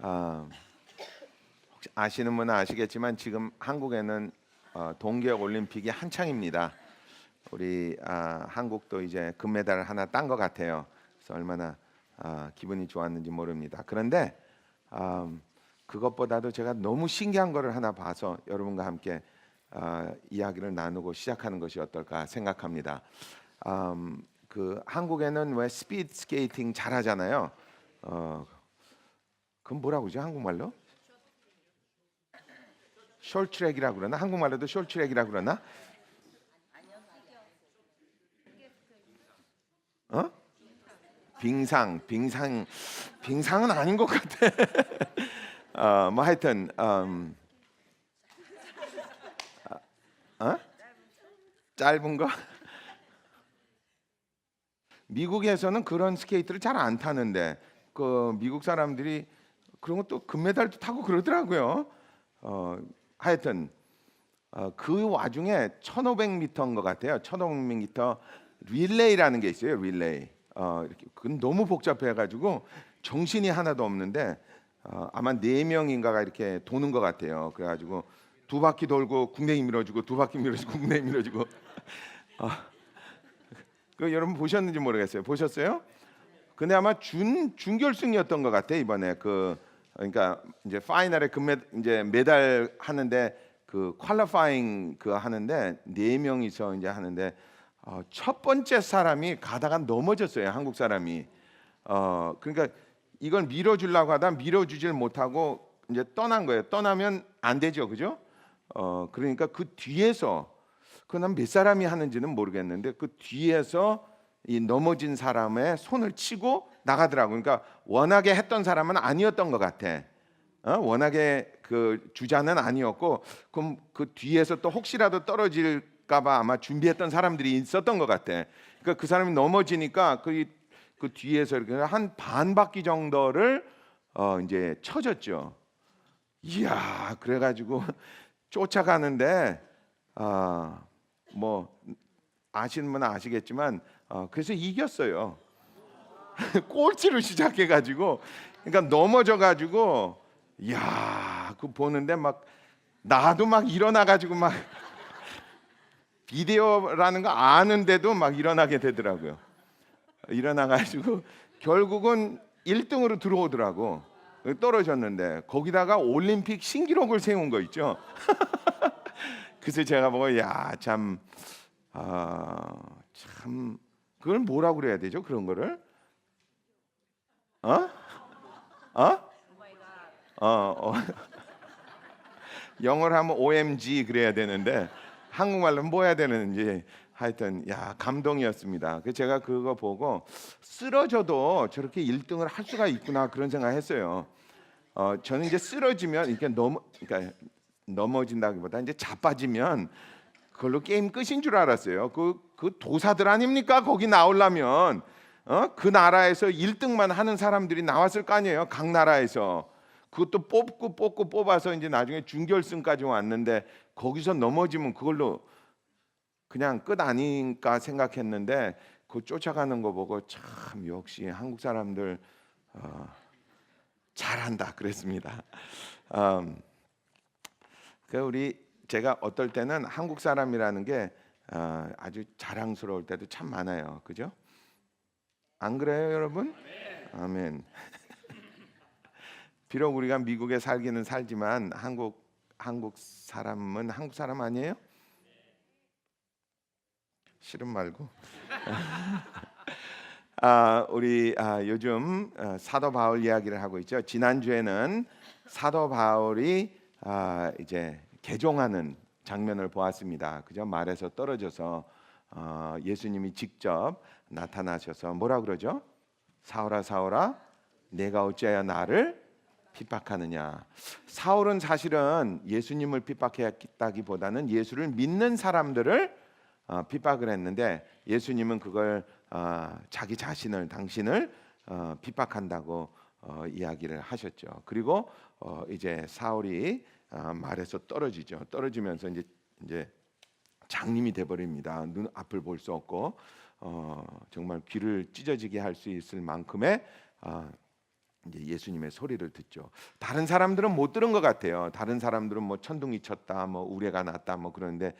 아, 혹시 아시는 분은 아시겠지만 지금 한국에는 동계ok 올림픽이 한창입니다. 우리 한국도 이제 금메달을 하나 딴 것 같아요. 그래서 얼마나 기분이 좋았는지 모릅니다. 그런데 그것보다도 제가 너무 신기한 거를 하나 봐서 여러분과 함께 이야기를 나누고 시작하는 것이 어떨까 생각합니다. 그 한국에는 왜 스피드 스케이팅 잘하잖아요. 그건 뭐라고 그러죠? 한국말로? 숄트트랙이라고 그러나? 한국말로도 숄트트랙이라고 그러나? 어? 빙상은 아닌 것 같아. 뭐 하여튼 어? 짧은 거? 미국에서는 그런 스케이트를 잘 안 타는데 그 미국 사람들이 그런 것도 금메달도 타고 그러더라고요. 하여튼 그 와중에 1,500m인 것 같아요. 1,500m 릴레이라는 게 있어요. 릴레이. 이렇게 그건 너무 복잡해가지고 정신이 하나도 없는데 아마 4명인가가 이렇게 도는 것 같아요. 그래가지고 두 바퀴 돌고 궁뎅이 밀어주고 두 바퀴 밀어주고 궁뎅이 밀어주고. 그 여러분 보셨는지 모르겠어요. 보셨어요? 근데 아마 준결승이었던 것 같아 이번에 그러니까 이제 파이널에 이제 메달 하는데 그 퀄리파잉 그 하는데 4명이서 이제 하는데 첫 번째 사람이 가다가 넘어졌어요. 한국 사람이. 그러니까 이걸 밀어주려고 하다 밀어주질 못하고 이제 떠난 거예요. 떠나면 안 되죠, 그죠? 그러니까 그 뒤에서 그난 몇 사람이 하는지는 모르겠는데 그 뒤에서 이 넘어진 사람의 손을 치고 나가더라고. 그러니까 워낙에 했던 사람은 아니었던 것 같아. 워낙에 그 주자는 아니었고 그럼 그 뒤에서 또 혹시라도 떨어질까봐 아마 준비했던 사람들이 있었던 것 같아. 그러니까 그 사람이 넘어지니까 그 뒤에서 이렇게 한 반 바퀴 정도를 이제 쳐졌죠. 이야, 그래가지고 쫓아가는데 뭐 아시는 분은 아시겠지만 그래서 이겼어요. 꼴찌로 시작해가지고 그러니까 넘어져가지고 이야, 그 보는데 막 나도 막 일어나가지고 막 비디오라는 거 아는데도 막 일어나게 되더라고요. 일어나가지고 결국은 1등으로 들어오더라고. 떨어졌는데 거기다가 올림픽 신기록을 세운 거 있죠. 그래서 제가 보고 야참 참 그걸 뭐라고 그래야 되죠? 그런 거를 어? 어? 어. 영어로 하면 OMG 그래야 되는데 한국말로는 뭐 해야 되는지 하여튼 야 감동이었습니다. 그래서 제가 그거 보고 쓰러져도 저렇게 1등을 할 수가 있구나 그런 생각했어요. 저는 이제 쓰러지면 이렇게 그러니까 넘어진다기보다 이제 자빠지면 그걸로 게임 끝인 줄 알았어요. 그 도사들 아닙니까? 거기 나오려면 그 나라에서 1등만 하는 사람들이 나왔을 거 아니에요. 각 나라에서 그것도 뽑고 뽑아서 이제 나중에 준결승까지 왔는데 거기서 넘어지면 그걸로 그냥 끝 아닌가 생각했는데 그 쫓아가는 거 보고 참 역시 한국 사람들 잘한다 그랬습니다. 제가 어떨 때는 한국 사람이라는 게 아주 자랑스러울 때도 참 많아요. 그죠? 안 그래요, 여러분? 아멘. 비록 우리가 미국에 살기는 살지만 한국 사람은 한국 사람 아니에요? 싫음 말고. 우리 요즘 사도 바울 이야기를 하고 있죠. 지난주에는 사도 바울이 이제 개종하는 장면을 보았습니다. 그죠? 말에서 떨어져서 예수님이 직접 나타나셔서 뭐라 그러죠? 사울아 사울아 내가 어찌하여 나를 핍박하느냐. 사울은 사실은 예수님을 핍박했다기보다는 예수를 믿는 사람들을 핍박을 했는데 예수님은 그걸 자기 자신을 당신을 핍박한다고 이야기를 하셨죠. 그리고 이제 사울이 말에서 떨어지죠. 떨어지면서 이제 장님이 돼 버립니다. 눈 앞을 볼 수 없고 정말 귀를 찢어지게 할 수 있을 만큼의 이제 예수님의 소리를 듣죠. 다른 사람들은 못 들은 것 같아요. 다른 사람들은 뭐 천둥이 쳤다, 뭐 우레가 났다, 뭐 그러는데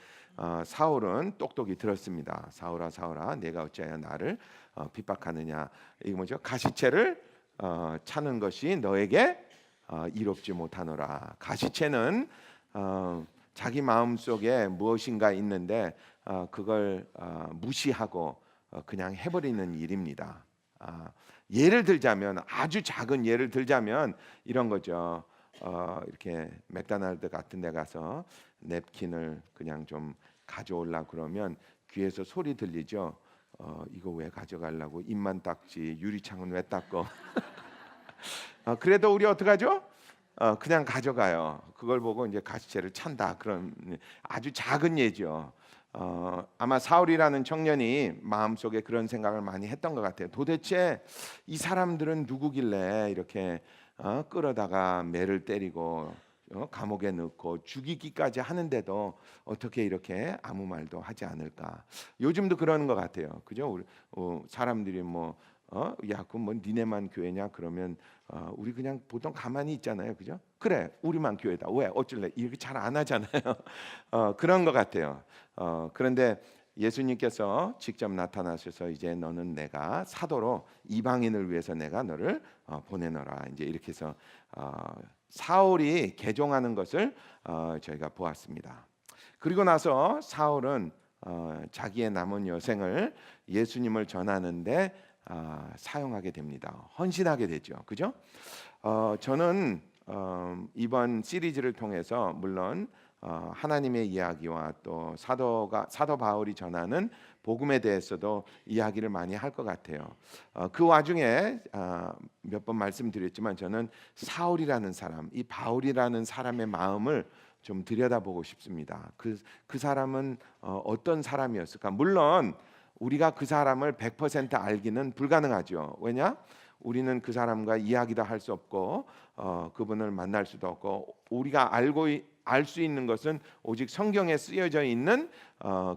사울은 똑똑히 들었습니다. 사울아, 사울아, 내가 어찌하여 나를 핍박하느냐? 이거 뭐죠? 가시채를 차는 것이 너에게 이롭지 못하노라. 가시채는 자기 마음 속에 무엇인가 있는데 그걸 무시하고 그냥 해버리는 일입니다. 예를 들자면, 아주 작은 예를 들자면 이런 거죠. 이렇게 맥도날드 같은 데 가서 냅킨을 그냥 좀 가져오려 그러면 귀에서 소리 들리죠. 이거 왜 가져가려고? 입만 닦지 유리창은 왜 닦어? 그래도 우리 어떡하죠? 그냥 가져가요. 그걸 보고 이제 가시채를 찬다. 그런 아주 작은 예죠. 아마 사울이라는 청년이 마음속에 그런 생각을 많이 했던 것 같아요. 도대체 이 사람들은 누구길래 이렇게 끌어다가 매를 때리고 감옥에 넣고 죽이기까지 하는데도 어떻게 이렇게 아무 말도 하지 않을까? 요즘도 그러는 것 같아요. 그죠? 우리 사람들이 뭐 야, 그럼 뭐 니네만 교회냐? 그러면 우리 그냥 보통 가만히 있잖아요, 그죠? 그래, 우리만 교회다. 왜? 어쩔래? 이렇게 잘 안 하잖아요. 그런 것 같아요. 그런데 예수님께서 직접 나타나셔서 이제 너는 내가 사도로 이방인을 위해서 내가 너를 보내노라. 이제 이렇게 해서 사울이 개종하는 것을 저희가 보았습니다. 그리고 나서 사울은 자기의 남은 여생을 예수님을 전하는데 사용하게 됩니다. 헌신하게 되죠. 그죠? 저는 이번 시리즈를 통해서 물론 하나님의 이야기와 또 사도 바울이 전하는 복음에 대해서도 이야기를 많이 할 것 같아요. 그 와중에 몇 번 말씀드렸지만 저는 사울이라는 사람, 이 바울이라는 사람의 마음을 좀 들여다보고 싶습니다. 그 사람은 어떤 사람이었을까? 물론 우리가 그 사람을 100% 알기는 불가능하죠. 왜냐? 우리는 그 사람과 이야기도 할 수 없고 그분을 만날 수도 없고 우리가 알 수 있는 것은 오직 성경에 쓰여져 있는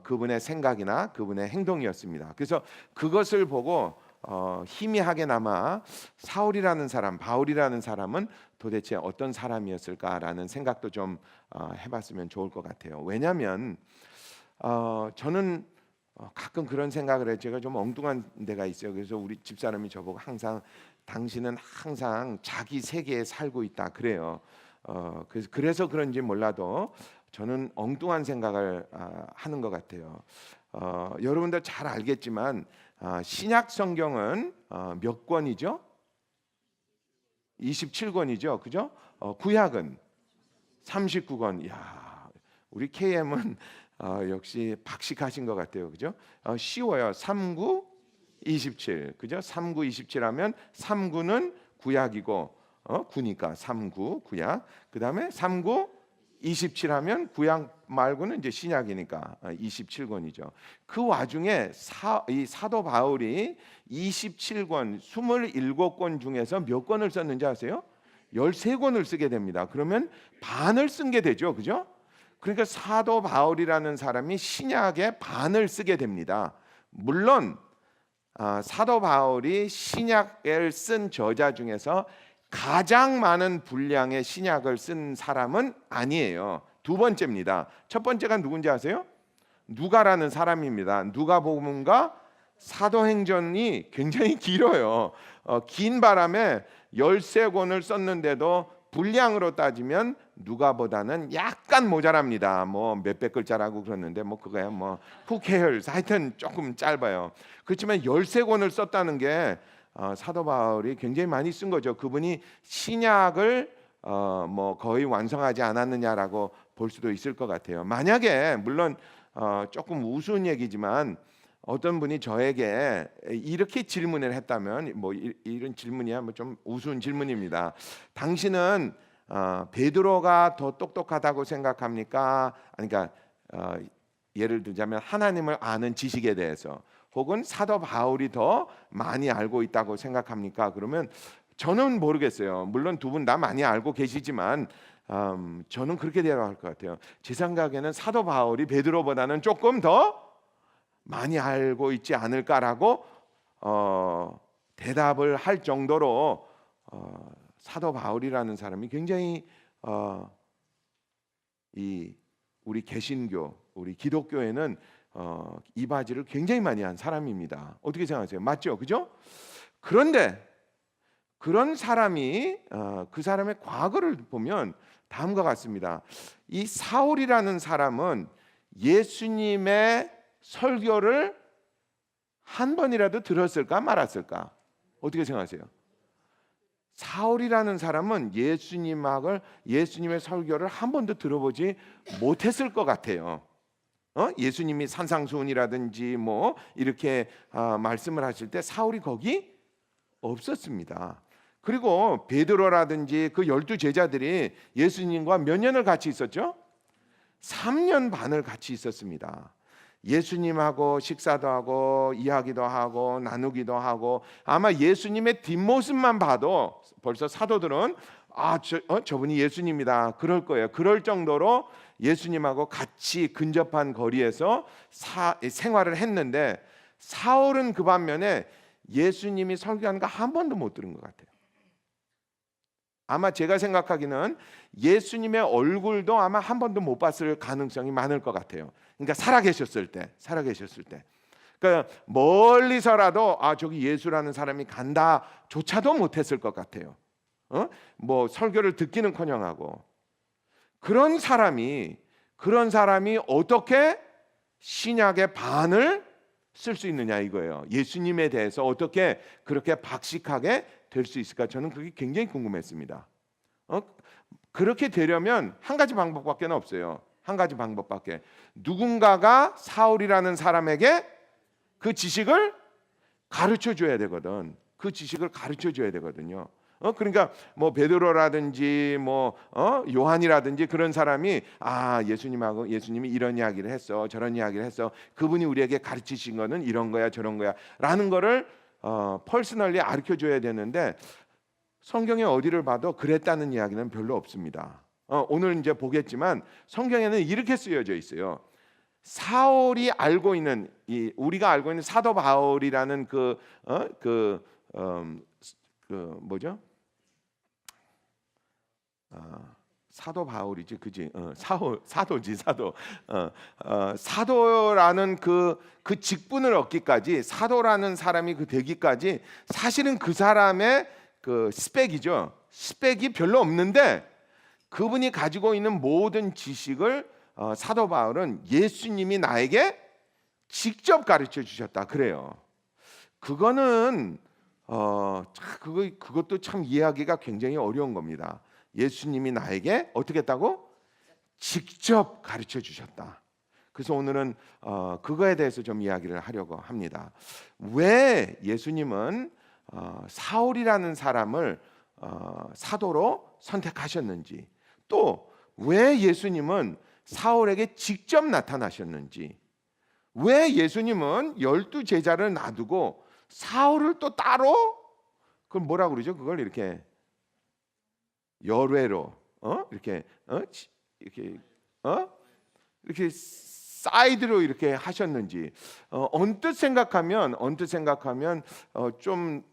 그분의 생각이나 그분의 행동이었습니다. 그래서 그것을 보고 희미하게나마 사울이라는 사람, 바울이라는 사람은 도대체 어떤 사람이었을까라는 생각도 좀 해봤으면 좋을 것 같아요. 왜냐하면 저는 가끔 그런 생각을 해요. 제가 좀 엉뚱한 데가 있어요. 그래서 우리 집사람이 저보고 항상 당신은 항상 자기 세계에 살고 있다 그래요. 그래서 그런지 몰라도 저는 엉뚱한 생각을 하는 것 같아요. 여러분들 잘 알겠지만 신약 성경은 몇 권이죠? 27권이죠. 그죠? 구약은 39권. 야, 우리 KM은 역시 박식하신 것 같아요. 그죠? 쉬워요. 39, 27. 그죠? 39, 27 하면 39는 구약이고 9니까 39 구약. 그다음에 39, 27 하면 구약 말고는 이제 신약이니까 27권이죠. 그 와중에 이 사도 바울이 27권, 27권 중에서 몇 권을 썼는지 아세요? 13권을 쓰게 됩니다. 그러면 반을 쓴 게 되죠. 그죠? 그러니까 사도 바울이라는 사람이 신약의 반을 쓰게 됩니다. 물론 사도 바울이 신약을 쓴 저자 중에서 가장 많은 분량의 신약을 쓴 사람은 아니에요. 두 번째입니다. 첫 번째가 누군지 아세요? 누가라는 사람입니다. 누가복음과 사도행전이 굉장히 길어요. 긴 바람에 13권을 썼는데도 분량으로 따지면 누가보다는 약간 모자랍니다. 뭐 몇백 글자라고 그러는데 뭐 그거야 뭐 who cares. 하여튼 조금 짧아요. 그렇지만 13권을 썼다는 게 사도 바울이 굉장히 많이 쓴 거죠. 그분이 신약을 뭐 거의 완성하지 않았느냐라고 볼 수도 있을 것 같아요. 만약에 물론 조금 우스운 얘기지만 어떤 분이 저에게 이렇게 질문을 했다면 뭐 이런 질문이야 뭐 좀 우스운 질문입니다. 당신은 베드로가 더 똑똑하다고 생각합니까? 그러니까 예를 들자면 하나님을 아는 지식에 대해서 혹은 사도 바울이 더 많이 알고 있다고 생각합니까? 그러면 저는 모르겠어요. 물론 두 분 다 많이 알고 계시지만 저는 그렇게 대답할 것 같아요. 제 생각에는 사도 바울이 베드로보다는 조금 더 많이 알고 있지 않을까라고 대답을 할 정도로 사도 바울이라는 사람이 굉장히 이 우리 개신교, 우리 기독교에는 이바지를 굉장히 많이 한 사람입니다. 어떻게 생각하세요? 맞죠? 그죠? 그런데 그런 사람이 그 사람의 과거를 보면 다음과 같습니다. 이 사울이라는 사람은 예수님의 설교를 한 번이라도 들었을까 말았을까? 어떻게 생각하세요? 사울이라는 사람은 예수님의 설교를 한 번도 들어보지 못했을 것 같아요. 예수님이 산상수훈이라든지 뭐 이렇게 말씀을 하실 때 사울이 거기 없었습니다. 그리고 베드로라든지 그 12제자들이 예수님과 몇 년을 같이 있었죠? 3년 반을 같이 있었습니다. 예수님하고 식사도 하고 이야기도 하고 나누기도 하고, 아마 예수님의 뒷모습만 봐도 벌써 사도들은 저분이 예수님이다 그럴 거예요. 그럴 정도로 예수님하고 같이 근접한 거리에서 생활을 했는데, 사울은 그 반면에 예수님이 설교하는 거 한 번도 못 들은 것 같아요. 아마 제가 생각하기는 예수님의 얼굴도 아마 한 번도 못 봤을 가능성이 많을 것 같아요. 그러니까 살아계셨을 때. 그러니까 멀리서라도 저기 예수라는 사람이 간다조차도 못했을 것 같아요. 뭐 설교를 듣기는커녕하고. 그런 사람이 어떻게 신약의 반을 쓸 수 있느냐 이거예요. 예수님에 대해서 어떻게 그렇게 박식하게 될 수 있을까? 저는 그게 굉장히 궁금했습니다. 그렇게 되려면 한 가지 방법밖에 없어요. 한 가지 방법밖에. 누군가가 사울이라는 사람에게 그 지식을 가르쳐 줘야 되거든. 그 지식을 가르쳐 줘야 되거든요. 그러니까 뭐 베드로라든지 뭐 요한이라든지 그런 사람이 예수님이 이런 이야기를 했어, 저런 이야기를 했어, 그분이 우리에게 가르치신 거는 이런 거야 저런 거야 라는 거를 퍼스널리 가르쳐 줘야 되는데, 성경에 어디를 봐도 그랬다는 이야기는 별로 없습니다. 오늘 이제 보겠지만 성경에는 이렇게 쓰여져 있어요. 사울이 알고 있는 우리가 알고 있는 사도 바울이라는 뭐죠? 사도 바울이지, 그지? 사도지. 사도라는 그 직분을 얻기까지, 사도라는 사람이 되기까지 사실은 그 사람의 그 스펙이 별로 없는데, 그분이 가지고 있는 모든 지식을 사도 바울은 예수님이 나에게 직접 가르쳐 주셨다 그래요. 그거는 그것도 참 이해하기가 굉장히 어려운 겁니다. 예수님이 나에게 어떻게 했다고? 직접 가르쳐 주셨다. 그래서 오늘은 그거에 대해서 좀 이야기를 하려고 합니다. 왜 예수님은 사울이라는 사람을 사도로 선택하셨는지, 또 왜 예수님은 사울에게 직접 나타나셨는지, 왜 예수님은 12제자를 놔두고 사울을 또 따로, 그걸 뭐라 그러죠? 그걸 이렇게 열외로 이렇게 사이드로 이렇게 하셨는지, 언뜻 생각하면 좀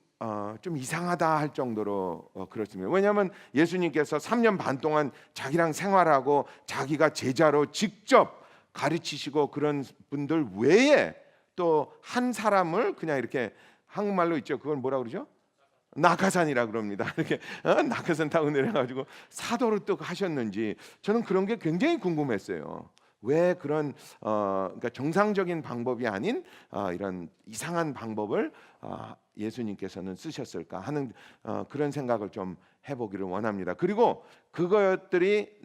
이상하다 할 정도로 그렇습니다. 왜냐하면 예수님께서 3년 반 동안 자기랑 생활하고 자기가 제자로 직접 가르치시고 그런 분들 외에 또 한 사람을 그냥 이렇게, 한국말로 있죠. 그걸 뭐라 그러죠? 낙하산이라 그럽니다. 이렇게 낙하산 타고 내려가지고 사도로 또 하셨는지, 저는 그런 게 굉장히 궁금했어요. 왜 그런 그러니까 정상적인 방법이 아닌 이런 이상한 방법을 예수님께서는 쓰셨을까 하는 그런 생각을 좀 해보기를 원합니다. 그리고 그것들이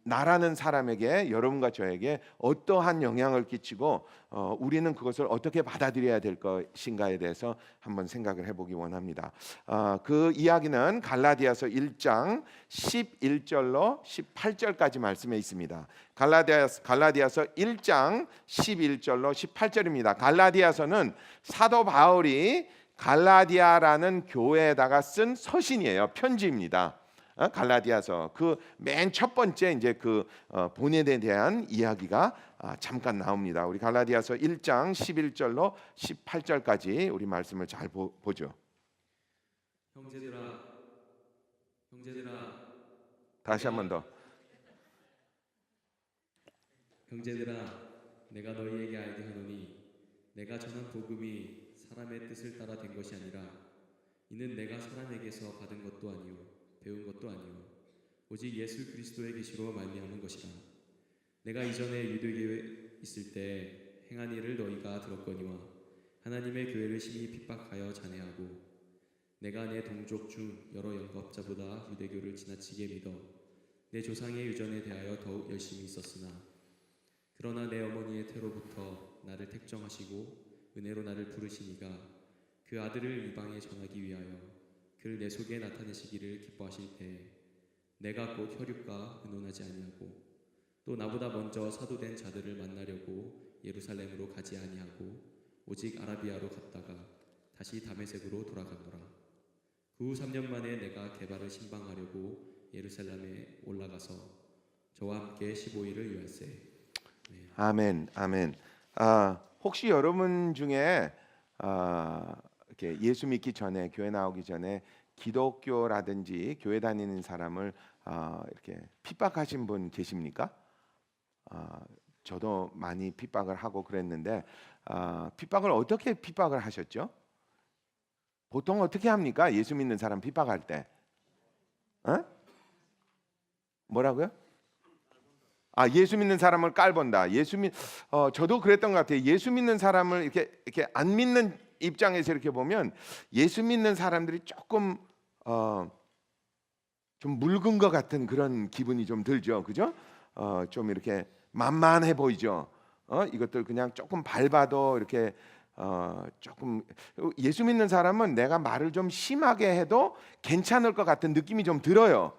나라는 사람에게, 여러분과 저에게 어떠한 영향을 끼치고 우리는 그것을 어떻게 받아들여야 될 것인가에 대해서 한번 생각을 해보기 원합니다. 그 이야기는 갈라디아서 1장 11절로 18절까지 말씀에 있습니다. 갈라디아서 1장 11절로 18절입니다. 갈라디아서는 사도 바울이 갈라디아라는 교회에다가 쓴 서신이에요. 편지입니다. 갈라디아서 그 맨 첫 번째 이제 그 본에 대한 이야기가 잠깐 나옵니다. 우리 갈라디아서 1장 11절로 18절까지 우리 말씀을 잘 보죠. 형제들아, 형제들아, 다시 한 번 더. 형제들아, 내가 너희에게 알게 하노니 내가 전한 복음이 사람의 뜻을 따라 된 것이 아니라 이는 내가 사람에게서 받은 것도 아니요 배운 것도 아니요 오직 예수 그리스도의 계시로 말미암은 것이라. 내가 이전에 유대교에 있을 때 행한 일을 너희가 들었거니와 하나님의 교회를 심히 핍박하여 잔해하고 내가 내 동족 중 여러 영겁자보다 유대교를 지나치게 믿어 내 조상의 유전에 대하여 더욱 열심히 있었으나 그러나 내 어머니의 태로부터 나를 택정하시고 은혜로 나를 부르시니가 그 아들을 이방에 전하기 위하여 그를 내 속에 나타내시기를 기뻐하실 때에 내가 곧 혈육과 의논하지 아니하고 또 나보다 먼저 사도된 자들을 만나려고 예루살렘으로 가지 아니하고 오직 아라비아로 갔다가 다시 다메섹으로 돌아가노라. 그 후 3년 만에 내가 게바를 신방하려고 예루살렘에 올라가서 저와 함께 15일을 유할세. 네. 아멘, 아멘. 혹시 여러분 중에 이렇게 예수 믿기 전에 교회 나오기 전에 기독교라든지 교회 다니는 사람을 이렇게 핍박하신 분 계십니까? 저도 많이 핍박을 하고 그랬는데 핍박을 어떻게 핍박을 하셨죠? 보통 어떻게 합니까? 예수 믿는 사람 핍박할 때, 뭐라고요? 예수 믿는 사람을 깔본다. 저도 그랬던 것 같아요. 예수 믿는 사람을 이렇게 안 믿는 입장에서 이렇게 보면 예수 믿는 사람들이 조금 좀 묽은 것 같은 그런 기분이 좀 들죠, 그죠? 좀 이렇게 만만해 보이죠. 이것들 그냥 조금 밟아도 이렇게 조금 예수 믿는 사람은 내가 말을 좀 심하게 해도 괜찮을 것 같은 느낌이 좀 들어요.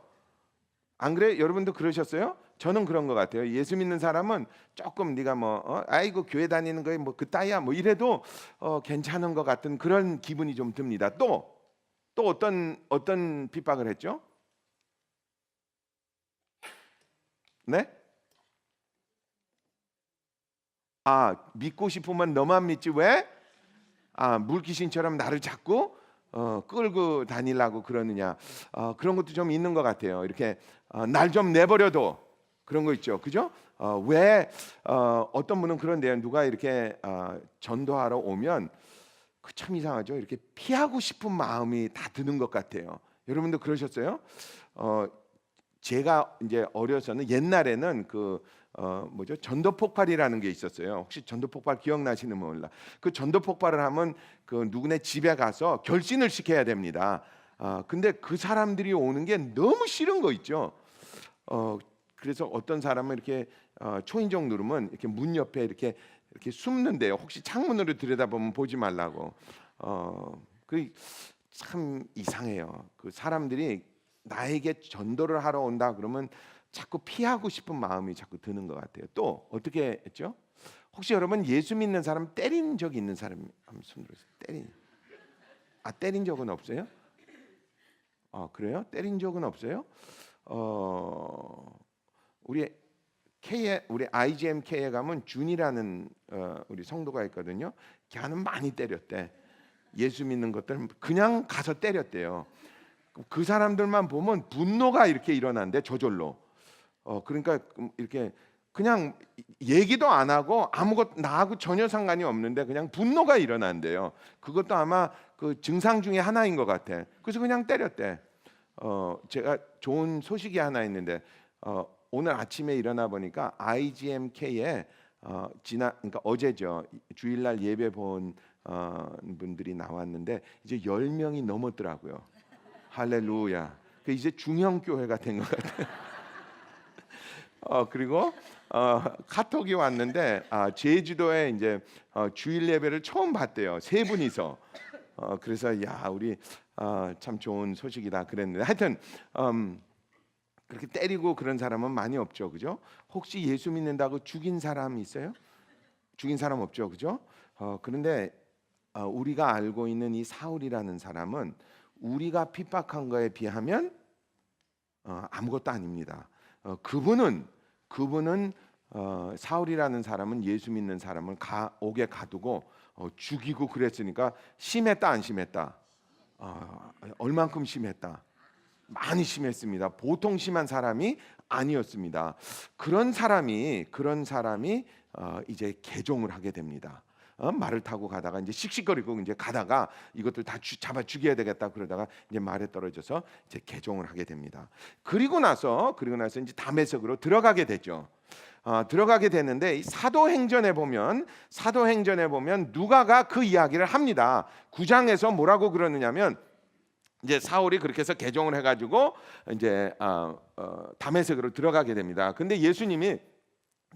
안 그래? 여러분도 그러셨어요? 저는 그런 것 같아요. 예수 믿는 사람은 조금 네가 아이고 교회 다니는 거에 뭐 그따위야 뭐 이래도 괜찮은 것 같은 그런 기분이 좀 듭니다. 또 어떤 핍박을 했죠? 네? 믿고 싶으면 너만 믿지 왜? 물귀신처럼 나를 자꾸 끌고 다니려고 그러느냐. 그런 것도 좀 있는 것 같아요. 이렇게 날 좀 내버려둬. 그런 거 있죠, 그죠? 왜 어떤 분은 그런데요. 누가 이렇게 전도하러 오면 참 이상하죠. 이렇게 피하고 싶은 마음이 다 드는 것 같아요. 여러분도 그러셨어요? 제가 이제 어려서는 옛날에는 뭐죠? 전도 폭발이라는 게 있었어요. 혹시 전도 폭발 기억나시는 분 몰라? 그 전도 폭발을 하면 그 누구네 집에 가서 결신을 시켜야 됩니다. 근데 그 사람들이 오는 게 너무 싫은 거 있죠. 그래서 어떤 사람은 이렇게 초인종 누르면 이렇게 문 옆에 이렇게 숨는데요. 혹시 창문으로 들여다보면 보지 말라고. 그 참 이상해요. 그 사람들이 나에게 전도를 하러 온다 그러면 자꾸 피하고 싶은 마음이 자꾸 드는 것 같아요. 또 어떻게 했죠? 혹시 여러분 예수 믿는 사람 때린 적 있는 사람 한번 손 들어주세요. 때린 적은 없어요? 그래요? 때린 적은 없어요? 우리 IGM K에 가면 준이라는 우리 성도가 있거든요. 걔는 많이 때렸대. 예수 믿는 것들 그냥 가서 때렸대요. 그 사람들만 보면 분노가 이렇게 일어난대, 저절로. 그러니까 이렇게 그냥 얘기도 안 하고 아무것도 나하고 전혀 상관이 없는데 그냥 분노가 일어난대요. 그것도 아마 그 증상 중에 하나인 것 같아. 그래서 그냥 때렸대. 제가 좋은 소식이 하나 있는데 오늘 아침에 일어나 보니까 IGMK에 그러니까 어제죠. 주일날 예배 본 분들이 나왔는데 이제 10명이 넘었더라고요. 할렐루야. 그 이제 중형 교회가 된 것 같아요. 그리고 카톡이 왔는데 제주도에 이제 주일 예배를 처음 봤대요. 세 분이서. 그래서 야 우리 참 좋은 소식이다 그랬는데 하여튼 그렇게 때리고 그런 사람은 많이 없죠, 그죠? 혹시 예수 믿는다고 죽인 사람 있어요? 죽인 사람 없죠, 그죠? 그런데 우리가 알고 있는 이 사울이라는 사람은 우리가 핍박한 거에 비하면 아무것도 아닙니다. 그분은 사울이라는 사람은 예수 믿는 사람을 옥에 가두고 죽이고 그랬으니까 심했다 안 심했다? 얼만큼 심했다? 많이 심했습니다. 보통 심한 사람이 아니었습니다. 그런 사람이 이제 개종을 하게 됩니다. 말을 타고 가다가 이제 씩씩거리고 이제 가다가 이것들 다 잡아 죽여야 되겠다 그러다가 이제 말에 떨어져서 이제 개종을 하게 됩니다. 그리고 나서 이제 다메섹으로 들어가게 되죠. 들어가게 되는데 이 사도행전에 보면 누가가 그 이야기를 합니다. 9장에서 뭐라고 그러느냐면 이제 사울이 그렇게 해서 개종을 해가지고 이제 다메섹으로 들어가게 됩니다. 근데 예수님이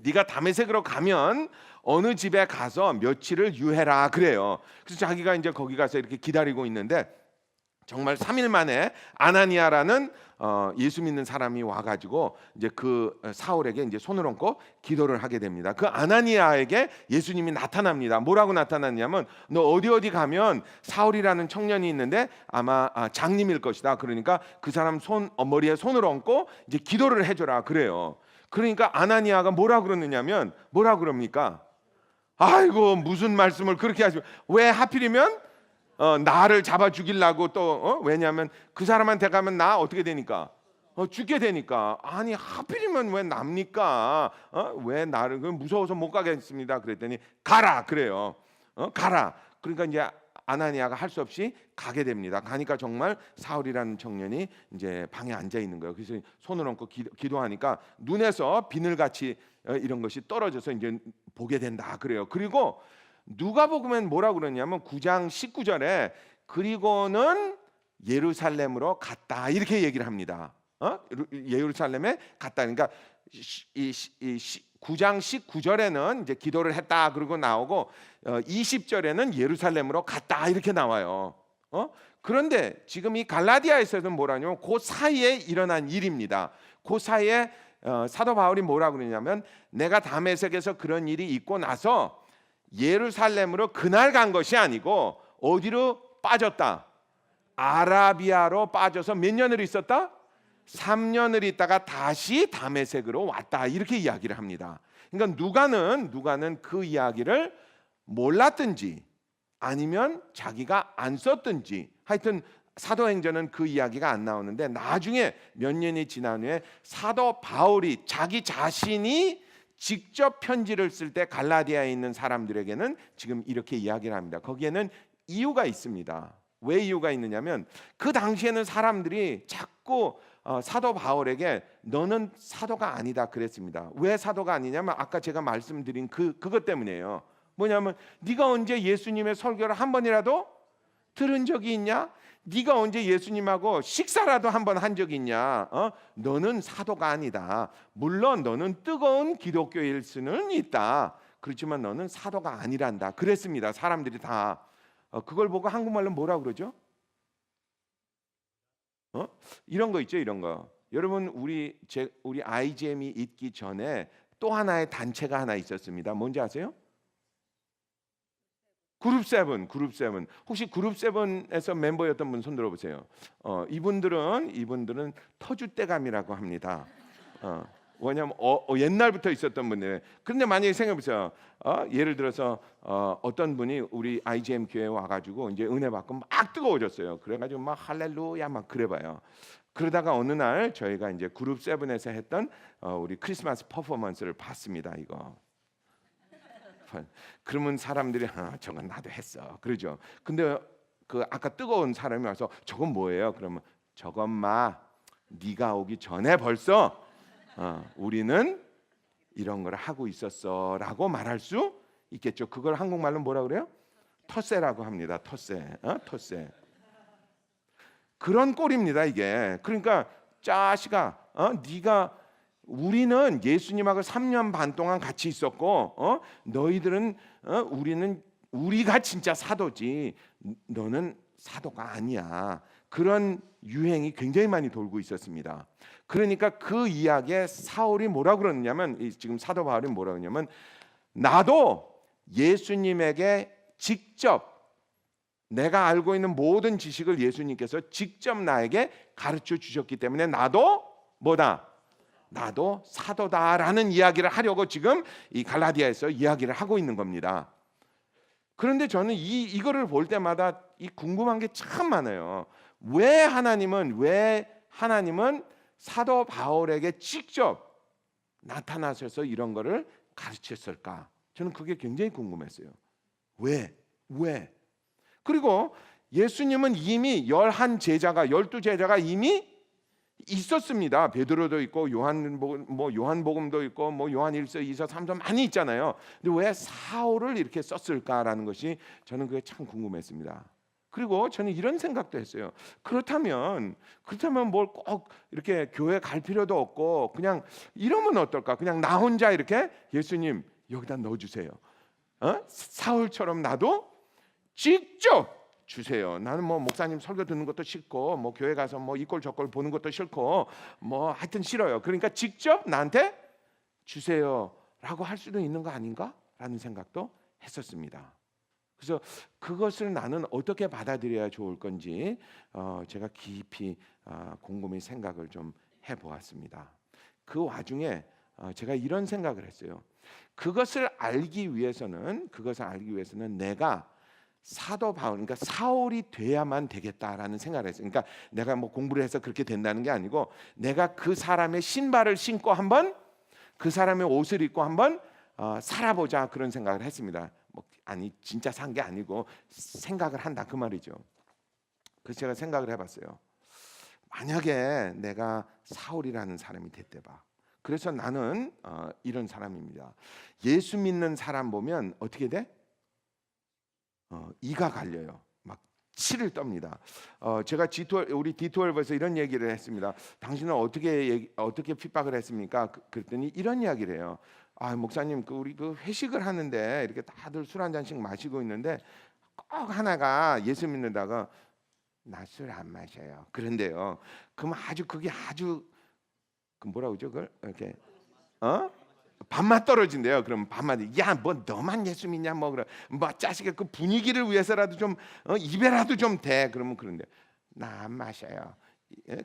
네가 다메섹으로 가면 어느 집에 가서 며칠을 유해라 그래요. 그래서 자기가 이제 거기 가서 이렇게 기다리고 있는데 정말 3일 만에 아나니아라는 예수 믿는 사람이 와가지고 이제 그 사울에게 이제 손을 얹고 기도를 하게 됩니다. 그 아나니아에게 예수님이 나타납니다. 뭐라고 나타났냐면 너 어디 가면 사울이라는 청년이 있는데 아마 장님일 것이다. 그러니까 그 사람 머리에 손을 얹고 이제 기도를 해줘라 그래요. 그러니까 아나니아가 뭐라 그러느냐면 뭐라 그럽니까? 아이고 무슨 말씀을 그렇게 하시면 왜 하필이면 나를 잡아 죽이려고 또 왜냐하면 그 사람한테 가면 나 어떻게 되니까 죽게 되니까 아니 하필이면 왜 납니까? 왜 나를 무서워서 못 가겠습니다. 그랬더니 가라 그래요. 가라. 그러니까 이제 아나니아가 할 수 없이 가게 됩니다. 가니까 정말 사울이라는 청년이 이제 방에 앉아 있는 거예요. 그래서 손을 얹고 기도하니까 눈에서 비늘같이 이런 것이 떨어져서 이제 보게 된다 그래요. 그리고 누가복음엔 뭐라고 그러냐면 9장 19절에 그리고는 예루살렘으로 갔다 이렇게 얘기를 합니다. 예루살렘에 갔다. 그러니까 9장 19절에는 이제 기도를 했다 그러고 나오고 20절에는 예루살렘으로 갔다 이렇게 나와요. 그런데 지금 이 갈라디아에서는 뭐라냐면 그 사이에 일어난 일입니다. 그 사이에 사도 바울이 뭐라고 그러냐면 내가 다메섹에서 그런 일이 있고 나서 예루살렘으로 그날 간 것이 아니고 어디로 빠졌다? 아라비아로 빠져서 몇 년을 있었다? 3년을 있다가 다시 다메섹으로 왔다 이렇게 이야기를 합니다. 그러니까 누가는 그 이야기를 몰랐든지 아니면 자기가 안 썼든지 하여튼 사도행전은 그 이야기가 안 나오는데 나중에 몇 년이 지난 후에 사도 바울이 자기 자신이 직접 편지를 쓸 때 갈라디아에 있는 사람들에게는 지금 이렇게 이야기를 합니다. 거기에는 이유가 있습니다. 왜 이유가 있느냐면 그 당시에는 사람들이 자꾸 사도 바울에게 너는 사도가 아니다 그랬습니다. 왜 사도가 아니냐면 아까 제가 말씀드린 그것 때문이에요. 뭐냐면 네가 언제 예수님의 설교를 한 번이라도 들은 적이 있냐? 네가 언제 예수님하고 식사라도 한 번 한 적이 있냐? 너는 사도가 아니다. 물론 너는 뜨거운 기독교일 수는 있다. 그렇지만 너는 사도가 아니란다. 그랬습니다. 사람들이 다 그걸 보고 한국말로 뭐라 그러죠? 이런 거 있죠, 이런 거. 여러분 우리 IGM이 있기 전에 또 하나의 단체가 하나 있었습니다. 뭔지 아세요? 그룹 세븐. 혹시 그룹 세븐에서 멤버였던 분 손 들어보세요. 이분들은 터줏대감이라고 합니다. 왜냐하면 옛날부터 있었던 분들. 그런데 만약에 생각해보세요. 예를 들어서 어떤 분이 우리 IGM 교회에 와가지고 이제 은혜 받고 막 뜨거워졌어요. 그래가지고 막 할렐루야 막 그래봐요. 그러다가 어느 날 저희가 이제 그룹 세븐에서 했던 우리 크리스마스 퍼포먼스를 봤습니다. 이거. 그러면 사람들이 저건 나도 했어 그러죠. 근데 그 아까 뜨거운 사람이 와서 저건 뭐예요? 그러면 저건 네가 오기 전에 벌써 우리는 이런 걸 하고 있었어라고 말할 수 있겠죠. 그걸 한국말로 뭐라 그래요? 텃세라고 합니다. 텃세. 그런 꼴입니다 이게. 그러니까 자식아, 우리는 예수님하고 3년 반 동안 같이 있었고 너희들은 우리가 진짜 사도지 너는 사도가 아니야. 그런 유행이 굉장히 많이 돌고 있었습니다. 그러니까 그 이야기에 사울이 뭐라 그러느냐면 지금 사도 바울이 뭐라 그러냐면 나도 예수님에게 직접 내가 알고 있는 모든 지식을 예수님께서 직접 나에게 가르쳐 주셨기 때문에 나도 사도다라는 이야기를 하려고 지금 이 갈라디아에서 이야기를 하고 있는 겁니다. 그런데 저는 이거를 볼 때마다 이 궁금한 게 참 많아요. 왜 하나님은 사도 바울에게 직접 나타나셔서 이런 거를 가르쳤을까? 저는 그게 굉장히 궁금했어요. 왜? 그리고 예수님은 이미 12제자가 이미 있었습니다. 베드로도 있고 요한복음도 있고 요한 1서, 2서, 3서 많이 있잖아요. 근데 왜 사울을 이렇게 썼을까라는 것이 저는 그게 참 궁금했습니다. 그리고 저는 이런 생각도 했어요. 그렇다면 뭘 꼭 이렇게 교회 갈 필요도 없고 그냥 이러면 어떨까? 그냥 나 혼자 이렇게 예수님 여기다 넣어 주세요. 사울처럼 나도 직접 주세요. 나는 목사님 설교 듣는 것도 싫고 교회 가서 이꼴 저꼴 보는 것도 싫고 하여튼 싫어요. 그러니까 직접 나한테 주세요라고 할 수도 있는 거 아닌가라는 생각도 했었습니다. 그래서 그것을 나는 어떻게 받아들여야 좋을 건지 제가 깊이 곰곰이 생각을 좀 해보았습니다. 그 와중에 제가 이런 생각을 했어요. 그것을 알기 위해서는 내가 사도 바울, 그러니까 사울이 돼야만 되겠다라는 생각을 했어요. 그러니까 내가 공부를 해서 그렇게 된다는 게 아니고 내가 그 사람의 신발을 신고 한번 그 사람의 옷을 입고 한번 살아보자 그런 생각을 했습니다. 아니 진짜 산 게 아니고 생각을 한다 그 말이죠. 그래서 제가 생각을 해봤어요. 만약에 내가 사울이라는 사람이 됐대 봐. 그래서 나는 이런 사람입니다. 예수 믿는 사람 보면 어떻게 돼? 이가 갈려요. 막 치를 떱니다. 제가 우리 D12에서 이런 얘기를 했습니다. 당신은 어떻게 핍박을 했습니까? 그랬더니 이런 이야기를 해요. 목사님, 우리 회식을 하는데 이렇게 다들 술 한 잔씩 마시고 있는데 꼭 하나가 예수 믿는다가 나 술 안 마셔요. 그런데요. 그럼 그게 아주 뭐라고 그러죠? 그걸 이렇게 밥맛 떨어진대요. 그럼 밥맛 너만 예수 믿냐 그래. 자식아 그 분위기를 위해서라도 좀 입에라도 좀 돼. 그러면 그런데 나 안 마셔요.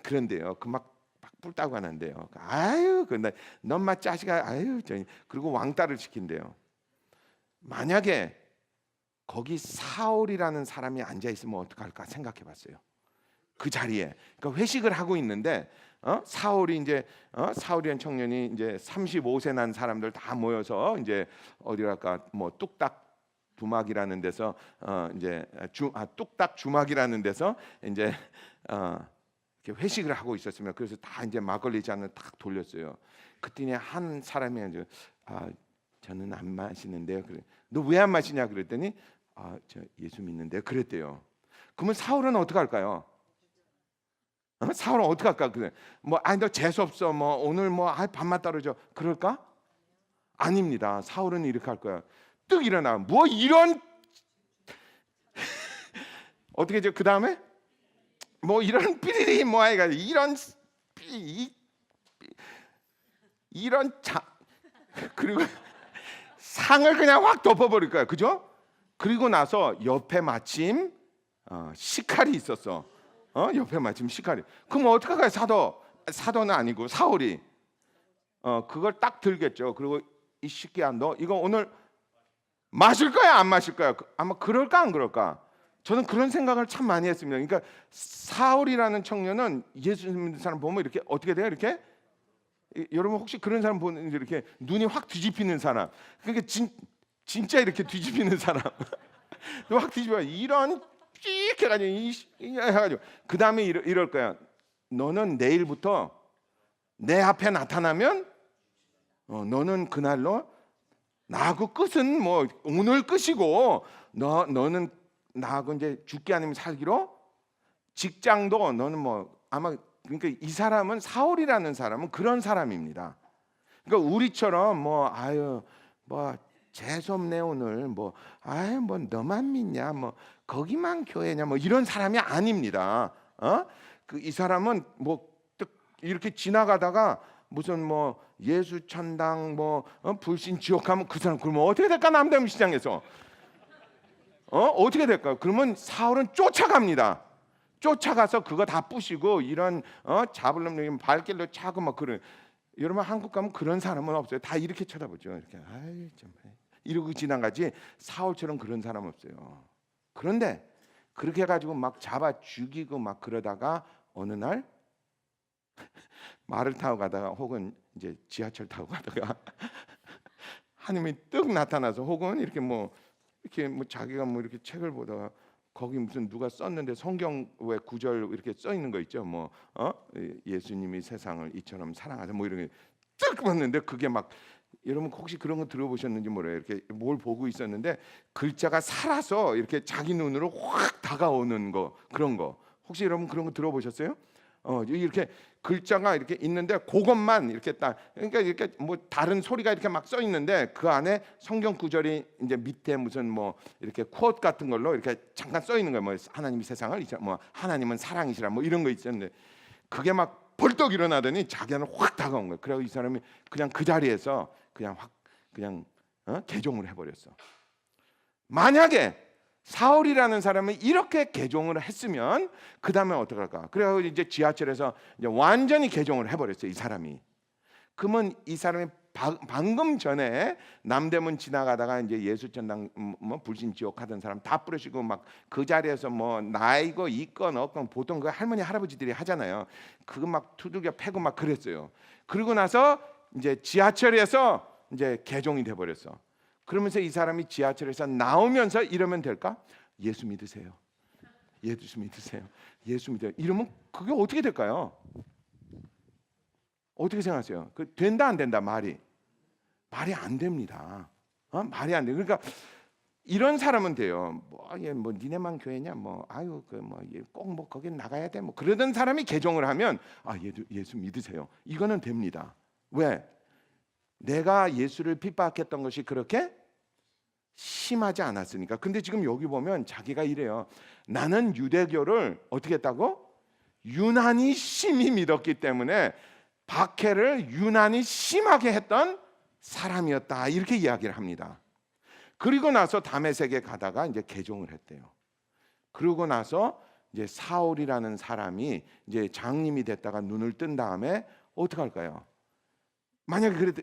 그런데요. 막 뿔따고 하는데요. 근데 너마 자식아 그리고 왕따를 시킨대요. 만약에 거기 사울이라는 사람이 앉아 있으면 어떡할까 생각해봤어요. 그 자리에 그러니까 회식을 하고 있는데 사울이라는 청년이 이제 35세 난 사람들 다 모여서 이제 어디랄까 뚝딱 두막이라는 데서 뚝딱 주막이라는 데서 이제 이렇게 회식을 하고 있었으면 그래서 다 이제 막걸리 잔을 딱 돌렸어요. 그랬더니 한 사람이 이제 저는 안 마시는데요. 그래. 너 왜 안 마시냐 그랬더니 저 예수 믿는데요. 그랬대요. 그러면 사울은 어떻게 할까요? 사울은 어떻게 할까? 그래. 너 재수 없어. 오늘 밥맛 떨어져. 그럴까? 아닙니다. 사울은 이렇게 할 거야. 뚝 일어나. 이런 어떻게 그 다음에 이런 삐리리 아이가 이런 그리고 상을 그냥 확 덮어버릴 거야. 그죠? 그리고 나서 옆에 마침 시칼이 있었어. 옆에 마침 시칼이. 그럼 어떡할까요? 사도는 아니고 사울이 그걸 딱 들겠죠. 그리고 이 새끼야 너 이거 오늘 마실 거야 안 마실 거야? 아마 그럴까 안 그럴까? 저는 그런 생각을 참 많이 했습니다. 그러니까 사울이라는 청년은 예수 믿는 사람 보면 이렇게 어떻게 돼요? 이렇게 여러분 혹시 그런 사람 보는데 이렇게 눈이 확 뒤집히는 사람. 그러니까 진짜 이렇게 뒤집히는 사람. 확 뒤집어 이런 씩 해가지고 그 다음에 이럴 거야. 너는 내일부터 내 앞에 나타나면 너는 그날로 나하고 끝은 오늘 끝이고 너는 나하고 이제 죽기 아니면 살기로 직장도 너는 아마 그러니까 이 사람은 사울이라는 사람은 그런 사람입니다. 그러니까 우리처럼 재수 없네 오늘 너만 믿냐 거기만 교회냐 이런 사람이 아닙니다. 이 사람은 이렇게 지나가다가 무슨 예수 천당 불신 지옥 하면 그 사람 그러면 어떻게 될까? 남대문 시장에서 어떻게 될까요? 그러면 사울은 쫓아갑니다. 쫓아가서 그거 다 부시고 이런 잡으려면 발길로 차고 그런. 여러분 한국 가면 그런 사람은 없어요. 다 이렇게 쳐다보죠. 이렇게 이러고 지나가지. 사울처럼 그런 사람 없어요. 그런데 그렇게 해가지고 막 잡아 죽이고 막 그러다가 어느 날 말을 타고 가다가 혹은 이제 지하철 타고 가다가 하나님이 뜩 나타나서 혹은 이렇게 뭐 자기가 뭐 이렇게 책을 보다가 거기 무슨 누가 썼는데 성경에 구절 이렇게 써 있는 거 있죠. 뭐 예수님이 세상을 이처럼 사랑하자 뭐 이런 게 뜩 봤는데 그게 막 여러분 혹시 그런 거 들어보셨는지 모르요. 이렇게 뭘 보고 있었는데 글자가 살아서 이렇게 자기 눈으로 확 다가오는 거 그런 거 혹시 여러분 그런 거 들어보셨어요? 이렇게 글자가 이렇게 있는데 그것만 이렇게 딱 그러니까 이렇게 뭐 다른 소리가 이렇게 막 써 있는데 그 안에 성경 구절이 이제 밑에 무슨 뭐 이렇게 쿼트 같은 걸로 이렇게 잠깐 써 있는 거예요. 뭐 하나님이 세상을 뭐 하나님은 사랑이시라 뭐 이런 거 있었는데 그게 막 벌떡 일어나더니 자기는 확 다가온 거예요. 그래서 이 사람이 그냥 그 자리에서 그냥 확 그냥 개종을 해버렸어. 만약에 사울이라는 사람이 이렇게 개종을 했으면 그 다음에 어떡할까? 그래서 이제 지하철에서 이제 완전히 개종을 해버렸어요. 이 사람이. 그러면 이 사람이 방금 전에 남대문 지나가다가 이제 예수전당 뭐 불신지옥 하던 사람 다 부르시고 막 그 자리에서 뭐 나이고 있건 없건 보통 그 할머니 할아버지들이 하잖아요. 그거 막 두들겨 패고 막 그랬어요. 그러고 나서 이제 지하철에서 이제 개종이 돼 버렸어. 그러면서 이 사람이 지하철에서 나오면서 이러면 될까? 예수 믿으세요. 예수 믿으세요. 예수 믿어요. 이러면 그게 어떻게 될까요? 어떻게 생각하세요? 그 된다 안 된다 말이 안 됩니다. 말이 안 돼. 그러니까 이런 사람은 돼요. 뭐 니네만 교회냐? 뭐 아유 꼭 뭐 거기 나가야 돼. 뭐 그러던 사람이 개종을 하면 예수 믿으세요. 이거는 됩니다. 왜? 내가 예수를 핍박했던 것이 그렇게 심하지 않았으니까. 근데 지금 여기 보면 자기가 이래요. 나는 유대교를 어떻게 했다고? 유난히 심히 믿었기 때문에 박해를 유난히 심하게 했던 사람이었다. 이렇게 이야기를 합니다. 그리고 나서 다메섹에 가다가 이제 개종을 했대요. 그러고 나서 이제 사울이라는 사람이 이제 장님이 됐다가 눈을 뜬 다음에 어떻게 할까요? 만약에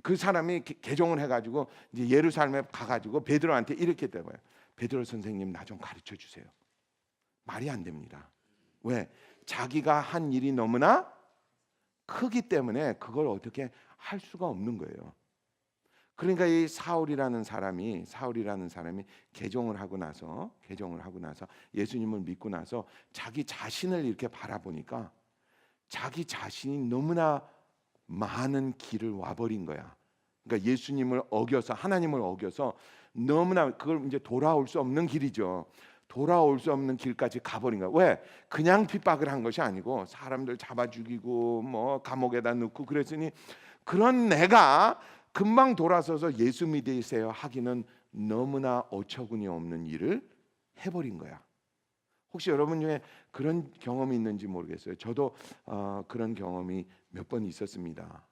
그 사람이 개종을 해가지고 이제 예루살렘에 가가지고 베드로한테 이렇게 되고요. 베드로 선생님 나 좀 가르쳐 주세요. 말이 안 됩니다. 왜? 자기가 한 일이 너무나 크기 때문에 그걸 어떻게 할 수가 없는 거예요. 그러니까 이 사울이라는 사람이 개종을 하고 나서 예수님을 믿고 나서 자기 자신을 이렇게 바라보니까 자기 자신이 너무나 많은 길을 와버린 거야. 그러니까 예수님을 어겨서 하나님을 어겨서 너무나 그걸 이제 돌아올 수 없는 길이죠. 돌아올 수 없는 길까지 가버린 거야. 왜? 그냥 핍박을 한 것이 아니고 사람들 잡아 죽이고 뭐 감옥에다 넣고 그랬으니 그런 내가 금방 돌아서서 예수 믿으세요 하기는 너무나 어처구니 없는 일을 해버린 거야. 혹시 여러분 중에 그런 경험이 있는지 모르겠어요. 저도 그런 경험이 몇 번 있었습니다.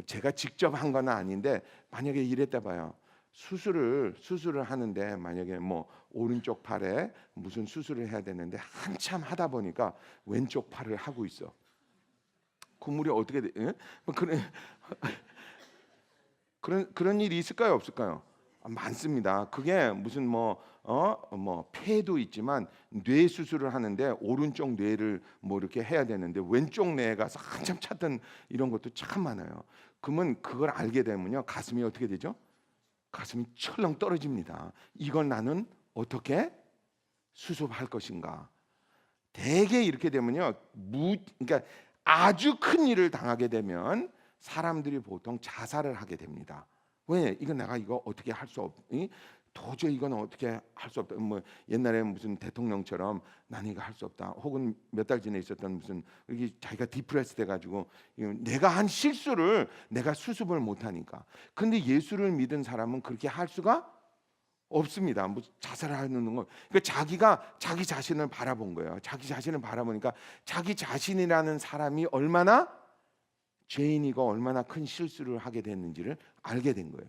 제가 직접 한 건 아닌데 만약에 이랬다 봐요. 수술을 하는데 만약에 뭐 오른쪽 팔에 무슨 수술을 해야 되는데 한참 하다 보니까 왼쪽 팔을 하고 있어. 그물이 어떻게 돼? 뭐 그런 일이 있을까요, 없을까요? 많습니다. 그게 무슨 뭐 폐도 있지만 뇌 수술을 하는데 오른쪽 뇌를 뭐 이렇게 해야 되는데 왼쪽 뇌에 가서 한참 찾던 이런 것도 참 많아요. 그러면 그걸 알게 되면요 가슴이 어떻게 되죠? 가슴이 철렁 떨어집니다. 이걸 나는 어떻게 수습할 것인가? 대개 이렇게 되면요 그러니까 아주 큰 일을 당하게 되면 사람들이 보통 자살을 하게 됩니다. 왜? 이거 내가 이거 어떻게 할 수 없니? 도저히 이건 어떻게 할 수 없다. 뭐 옛날에 무슨 대통령처럼 나는 이거 할 수 없다. 혹은 몇 달 전에 있었던 무슨 여기 자기가 디프레스 돼가지고 내가 한 실수를 내가 수습을 못하니까. 근데 예수를 믿은 사람은 그렇게 할 수가 없습니다. 뭐 자살하는 거. 그러니까 자기가 자기 자신을 바라본 거예요. 자기 자신을 바라보니까 자기 자신이라는 사람이 얼마나 죄인이고 얼마나 큰 실수를 하게 됐는지를 알게 된 거예요.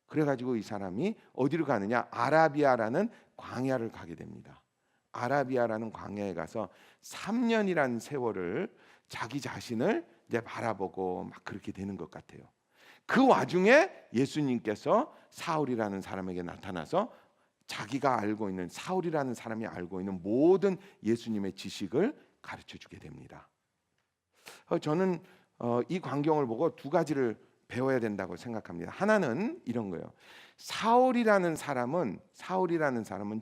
그래가지고 이 사람이 어디로 가느냐? 아라비아라는 광야를 가게 됩니다. 아라비아라는 광야에 가서 3년이라는 세월을 자기 자신을 이제 바라보고 막 그렇게 되는 것 같아요. 그 와중에 예수님께서 사울이라는 사람에게 나타나서 자기가 알고 있는 사울이라는 사람이 알고 있는 모든 예수님의 지식을 가르쳐 주게 됩니다. 저는 이 광경을 보고 두 가지를 배워야 된다고 생각합니다. 하나는 이런 거예요. 사울이라는 사람은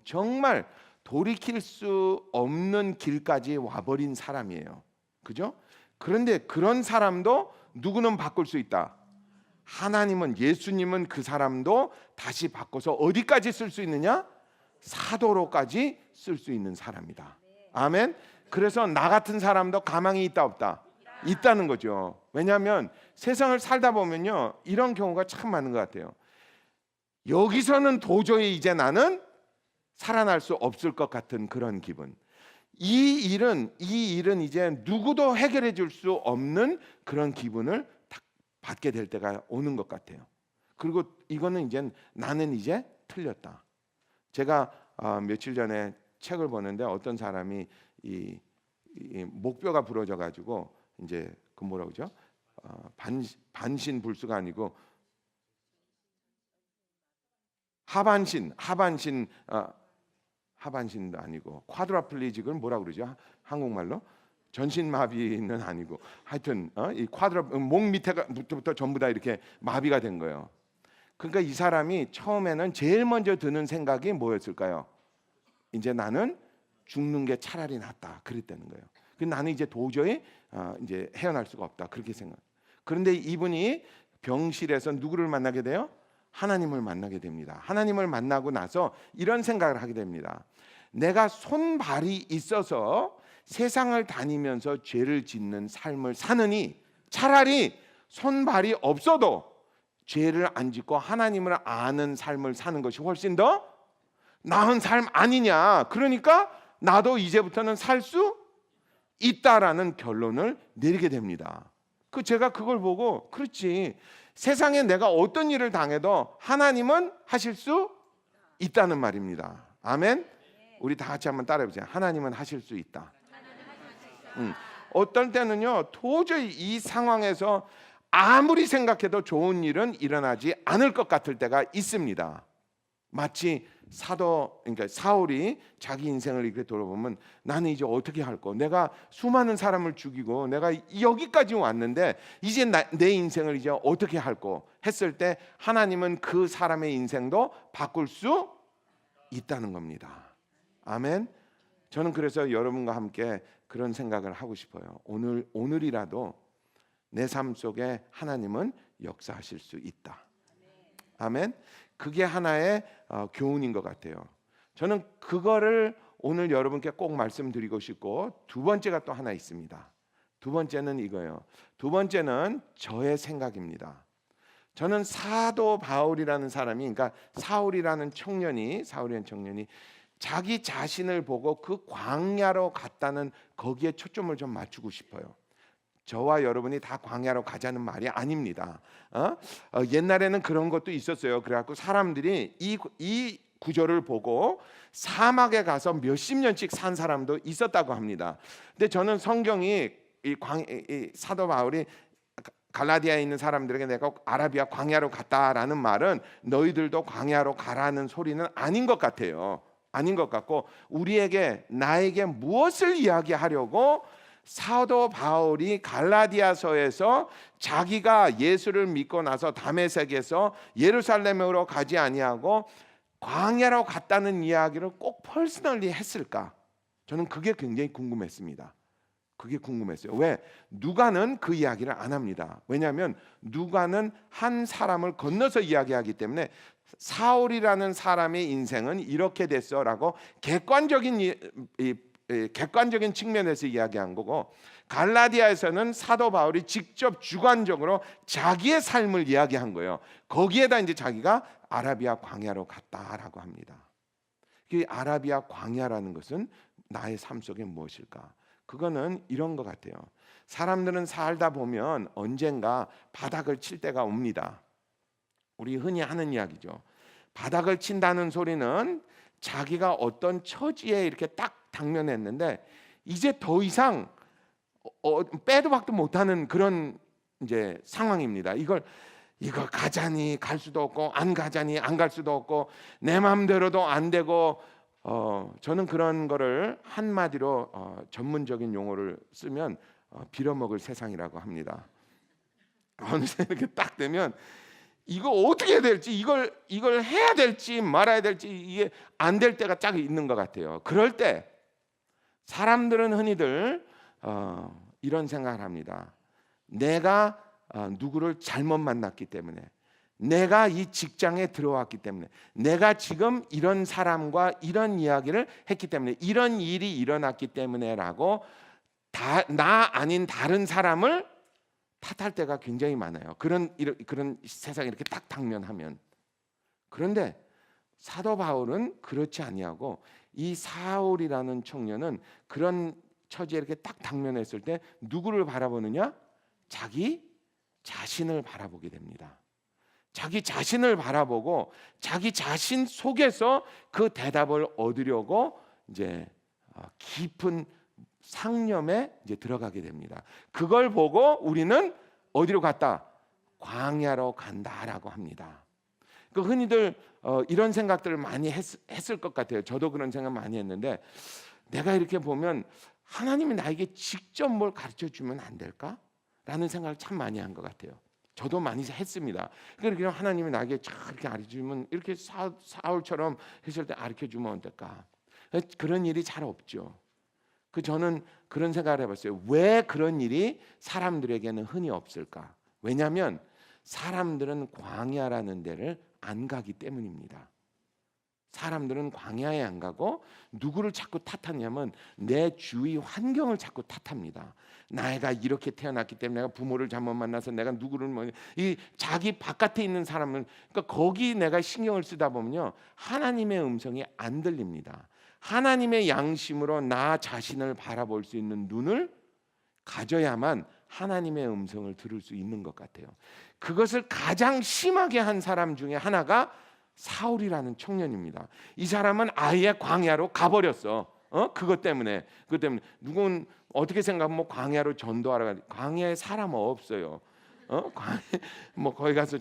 정말 돌이킬 수 없는 길까지 와버린 사람이에요. 그죠? 그런데 그런 사람도 누구는 바꿀 수 있다. 하나님은, 예수님은 그 사람도 다시 바꿔서 어디까지 쓸 수 있느냐? 사도로까지 쓸 수 있는 사람이다. 아멘. 그래서 나 같은 사람도 가망이 있다 없다? 있다는 거죠. 왜냐하면 세상을 살다 보면요, 이런 경우가 참 많은 것 같아요. 여기서는 도저히 이제 나는 살아날 수 없을 것 같은 그런 기분. 이 일은 이제 누구도 해결해 줄 수 없는 그런 기분을 딱 받게 될 때가 오는 것 같아요. 그리고 이거는 이제 나는 이제 틀렸다. 제가 며칠 전에 책을 보는데 어떤 사람이 이 목뼈가 부러져 가지고 이제 그 뭐라고 그러죠? 반신불수가 아니고 하반신도 아니고 쿼드라플리직을 뭐라고 그러죠? 한국말로 전신마비는 아니고 하여튼 이 목 밑에부터 전부 다 이렇게 마비가 된 거예요. 그러니까 이 사람이 처음에는 제일 먼저 드는 생각이 뭐였을까요? 이제 나는 죽는 게 차라리 낫다 그랬다는 거예요. 나는 이제 도저히 이제 헤어날 수가 없다 그렇게 생각. 그런데 이분이 병실에서 누구를 만나게 돼요? 하나님을 만나게 됩니다. 하나님을 만나고 나서 이런 생각을 하게 됩니다. 내가 손발이 있어서 세상을 다니면서 죄를 짓는 삶을 사느니 차라리 손발이 없어도 죄를 안 짓고 하나님을 아는 삶을 사는 것이 훨씬 더 나은 삶 아니냐. 그러니까 나도 이제부터는 살 수 있다라는 결론을 내리게 됩니다. 제가 그걸 보고 그렇지. 세상에 내가 어떤 일을 당해도 하나님은 하실 수 있다는 말입니다. 아멘. 우리 다 같이 한번 따라해 보세요. 하나님은 하실 수 있다. 어떤 때는요, 도저히 이 상황에서 아무리 생각해도 좋은 일은 일어나지 않을 것 같을 때가 있습니다. 마치 그러니까 사울이 자기 인생을 이렇게 돌아보면 나는 이제 어떻게 할 거? 내가 수많은 사람을 죽이고 내가 여기까지 왔는데 이제 내 인생을 이제 어떻게 할 거? 했을 때 하나님은 그 사람의 인생도 바꿀 수 있다는 겁니다. 아멘. 저는 그래서 여러분과 함께 그런 생각을 하고 싶어요. 오늘이라도 내 삶 속에 하나님은 역사하실 수 있다. 아멘. 그게 하나의 교훈인 것 같아요. 저는 그거를 오늘 여러분께 꼭 말씀드리고 싶고, 두 번째가 또 하나 있습니다. 두 번째는 이거예요. 두 번째는 저의 생각입니다. 저는 사도 바울이라는 사람이, 그러니까 사울이라는 청년이 자기 자신을 보고 그 광야로 갔다는 거기에 초점을 좀 맞추고 싶어요. 저와 여러분이 다 광야로 가자는 말이 아닙니다. 옛날에는 그런 것도 있었어요. 그래갖고 사람들이 이 구절을 보고 사막에 가서 몇십 년씩 산 사람도 있었다고 합니다. 근데 저는 성경이 이 사도 바울이 갈라디아에 있는 사람들에게 내가 아라비아 광야로 갔다라는 말은 너희들도 광야로 가라는 소리는 아닌 것 같아요. 아닌 것 같고, 나에게 무엇을 이야기하려고 사도 바울이 갈라디아서에서 자기가 예수를 믿고 나서 다메섹에서 예루살렘으로 가지 아니하고 광야로 갔다는 이야기를 꼭 퍼스널리 했을까? 저는 그게 굉장히 궁금했습니다. 그게 궁금했어요. 왜? 누가는 그 이야기를 안 합니다. 왜냐하면 누가는 한 사람을 건너서 이야기하기 때문에 사울이라는 사람의 인생은 이렇게 됐어라고 객관적인 측면에서 이야기한 거고, 갈라디아에서는 사도 바울이 직접 주관적으로 자기의 삶을 이야기한 거예요. 거기에다 이제 자기가 아라비아 광야로 갔다라고 합니다. 이 아라비아 광야라는 것은 나의 삶 속에 무엇일까? 그거는 이런 것 같아요. 사람들은 살다 보면 언젠가 바닥을 칠 때가 옵니다. 우리 흔히 하는 이야기죠. 바닥을 친다는 소리는 자기가 어떤 처지에 이렇게 딱 당면했는데 이제 더 이상 빼도 박도 못하는 그런 이제 상황입니다. 이걸 이거 가자니 갈 수도 없고 안 가자니 안 갈 수도 없고 내 마음대로도 안 되고 저는 그런 거를 한마디로 전문적인 용어를 쓰면 빌어먹을 세상이라고 합니다. 어느새 이렇게 딱 되면 이거 어떻게 해야 될지 이걸 해야 될지 말아야 될지 이게 안 될 때가 딱 있는 것 같아요. 그럴 때 사람들은 흔히들 이런 생각을 합니다. 내가 누구를 잘못 만났기 때문에, 내가 이 직장에 들어왔기 때문에, 내가 지금 이런 사람과 이런 이야기를 했기 때문에, 이런 일이 일어났기 때문에라고 나 아닌 다른 사람을 탓할 때가 굉장히 많아요. 그런 세상에 이렇게 딱 당면하면. 그런데 사도 바울은 그렇지 아니하고 이 사울이라는 청년은 그런 처지에 이렇게 딱 당면했을 때 누구를 바라보느냐? 자기 자신을 바라보게 됩니다. 자기 자신을 바라보고 자기 자신 속에서 그 대답을 얻으려고 이제 깊은 상념에 이제 들어가게 됩니다. 그걸 보고 우리는 어디로 갔다? 광야로 간다라고 합니다. 그 흔히들 이런 생각들을 많이 했을 것 같아요. 저도 그런 생각 많이 했는데 내가 이렇게 보면 하나님이 나에게 직접 뭘 가르쳐 주면 안 될까? 라는 생각을 참 많이 한 것 같아요. 저도 많이 했습니다. 그러니까 하나님이 나에게 이렇게 가르쳐주면 이렇게 사울처럼 했을 때 가르쳐주면 어떨까? 그런 일이 잘 없죠. 저는 그런 생각을 해봤어요. 왜 그런 일이 사람들에게는 흔히 없을까? 왜냐하면 사람들은 광야라는 데를 안 가기 때문입니다. 사람들은 광야에 안 가고 누구를 자꾸 탓하냐면 내 주위 환경을 자꾸 탓합니다. 내가 이렇게 태어났기 때문에 내가 부모를 잘못 만나서 내가 누구를 이 자기 바깥에 있는 사람은 그러니까 거기 내가 신경을 쓰다 보면요 하나님의 음성이 안 들립니다. 하나님의 양심으로 나 자신을 바라볼 수 있는 눈을 가져야만 하나님의 음성을 들을 수 있는 것 같아요. 그것을 가장 심하게 한 사람 중에 하나가 사울이라는 청년입니다. 이 사람은 아예 광야로 가버렸어. 그것 때문에 누군 어떻게 생각하면 뭐 광야로 전도하러 가. 광야에 사람 없어요. 광야 뭐 거기 가서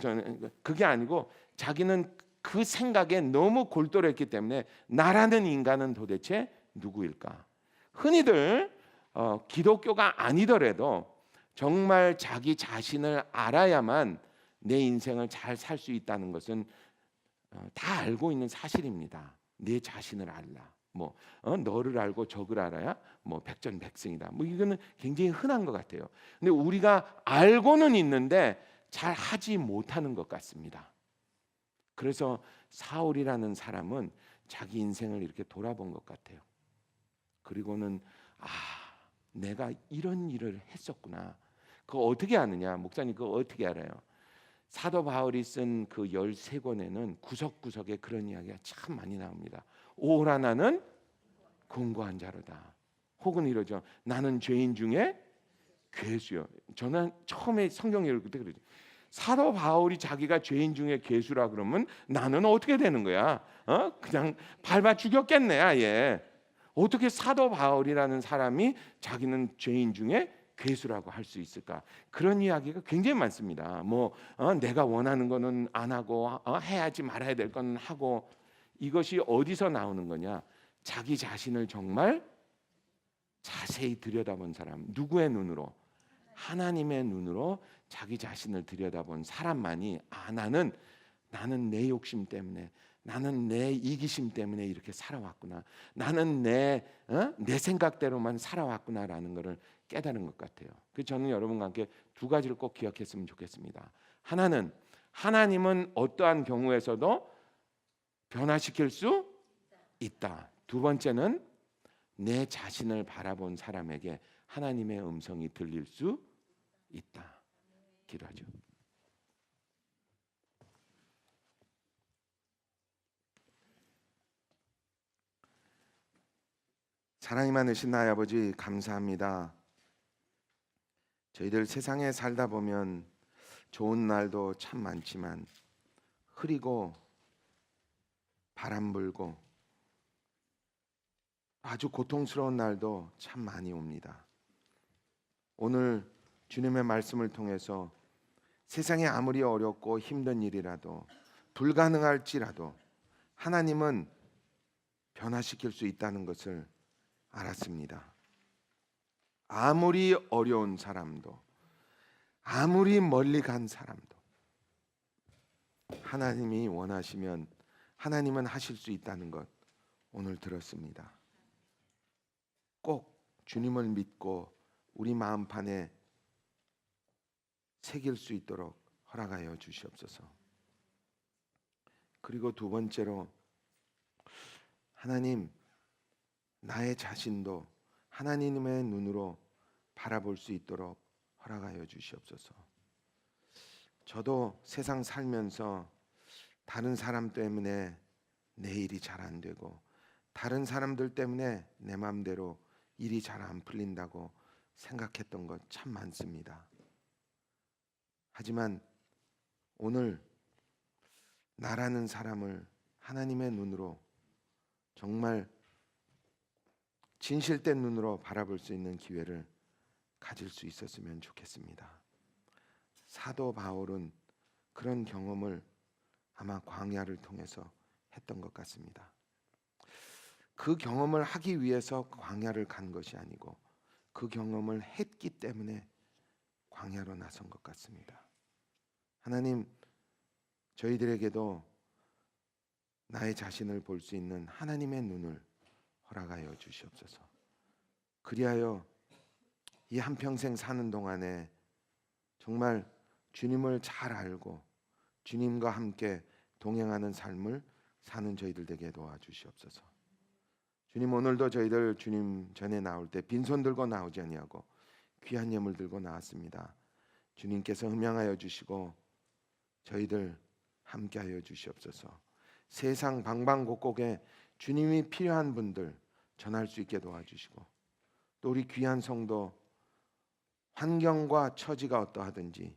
그게 아니고 자기는 그 생각에 너무 골똘했기 때문에 나라는 인간은 도대체 누구일까? 흔히들 기독교가 아니더라도 정말 자기 자신을 알아야만 내 인생을 잘 살 수 있다는 것은 다 알고 있는 사실입니다. 내 자신을 알라. 너를 알고 적을 알아야 백전백승이다. 이거는 굉장히 흔한 것 같아요. 근데 우리가 알고는 있는데 잘 하지 못하는 것 같습니다. 그래서 사울이라는 사람은 자기 인생을 이렇게 돌아본 것 같아요. 그리고는 내가 이런 일을 했었구나. 그거 어떻게 아느냐? 목사님 그거 어떻게 알아요? 사도 바울이 쓴 그 13권에는 구석구석에 그런 이야기가 참 많이 나옵니다. 오라 나는 권고한 자로다. 혹은 이러죠. 나는 죄인 중에 괴수요. 저는 처음에 성경 읽을 때 그러죠. 사도 바울이 자기가 죄인 중에 괴수라 그러면 나는 어떻게 되는 거야? 그냥 밟아 죽였겠네 아예. 어떻게 사도 바울이라는 사람이 자기는 죄인 중에 괴수라고 할 수 있을까? 그런 이야기가 굉장히 많습니다. 내가 원하는 거는 안 하고 해야지 말아야 될 건 하고. 이것이 어디서 나오는 거냐? 자기 자신을 정말 자세히 들여다본 사람. 누구의 눈으로? 하나님의 눈으로 자기 자신을 들여다본 사람만이 나는 내 욕심 때문에, 나는 내 이기심 때문에 이렇게 살아왔구나. 나는 내 생각대로만 살아왔구나라는 것을 깨달은 것 같아요. 그래서 저는 여러분과 함께 두 가지를 꼭 기억했으면 좋겠습니다. 하나는 하나님은 어떠한 경우에서도 변화시킬 수 있다. 두 번째는 내 자신을 바라본 사람에게 하나님의 음성이 들릴 수 있다. 기도하죠. 사랑이 많으신 나의 아버지 감사합니다. 저희들 세상에 살다 보면 좋은 날도 참 많지만 흐리고 바람 불고 아주 고통스러운 날도 참 많이 옵니다. 오늘 주님의 말씀을 통해서 세상에 아무리 어렵고 힘든 일이라도 불가능할지라도 하나님은 변화시킬 수 있다는 것을 알았습니다. 아무리 어려운 사람도, 아무리 멀리 간 사람도 하나님이 원하시면 하나님은 하실 수 있다는 것 오늘 들었습니다. 꼭 주님을 믿고 우리 마음판에 새길 수 있도록 허락하여 주시옵소서. 그리고 두 번째로, 하나님, 나의 자신도 하나님의 눈으로 바라볼 수 있도록 허락하여 주시옵소서. 저도 세상 살면서 다른 사람 때문에 내 일이 잘 안 되고 다른 사람들 때문에 내 마음대로 일이 잘 안 풀린다고 생각했던 것 참 많습니다. 하지만 오늘 나라는 사람을 하나님의 눈으로, 정말 진실된 눈으로 바라볼 수 있는 기회를 가질 수 있었으면 좋겠습니다. 사도 바울은 그런 경험을 아마 광야를 통해서 했던 것 같습니다. 그 경험을 하기 위해서 광야를 간 것이 아니고 그 경험을 했기 때문에 광야로 나선 것 같습니다. 하나님, 저희들에게도 나의 자신을 볼 수 있는 하나님의 눈을 허락하여 주시옵소서. 그리하여 이 한평생 사는 동안에 정말 주님을 잘 알고 주님과 함께 동행하는 삶을 사는 저희들 되게 도와주시옵소서. 주님, 오늘도 저희들 주님 전에 나올 때 빈손 들고 나오지 아니하고 귀한 예물 들고 나왔습니다. 주님께서 흠양하여 주시고 저희들 함께하여 주시옵소서. 세상 방방곡곡에 주님이 필요한 분들 전할 수 있게 도와주시고, 또 우리 귀한 성도 환경과 처지가 어떠하든지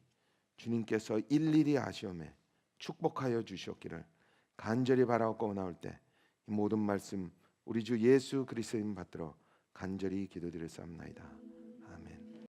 주님께서 일일이 아시오매 축복하여 주시옵기를 간절히 바라고 나올 때 이 모든 말씀 우리 주 예수 그리스도님 받들어 간절히 기도드렸사옵나이다.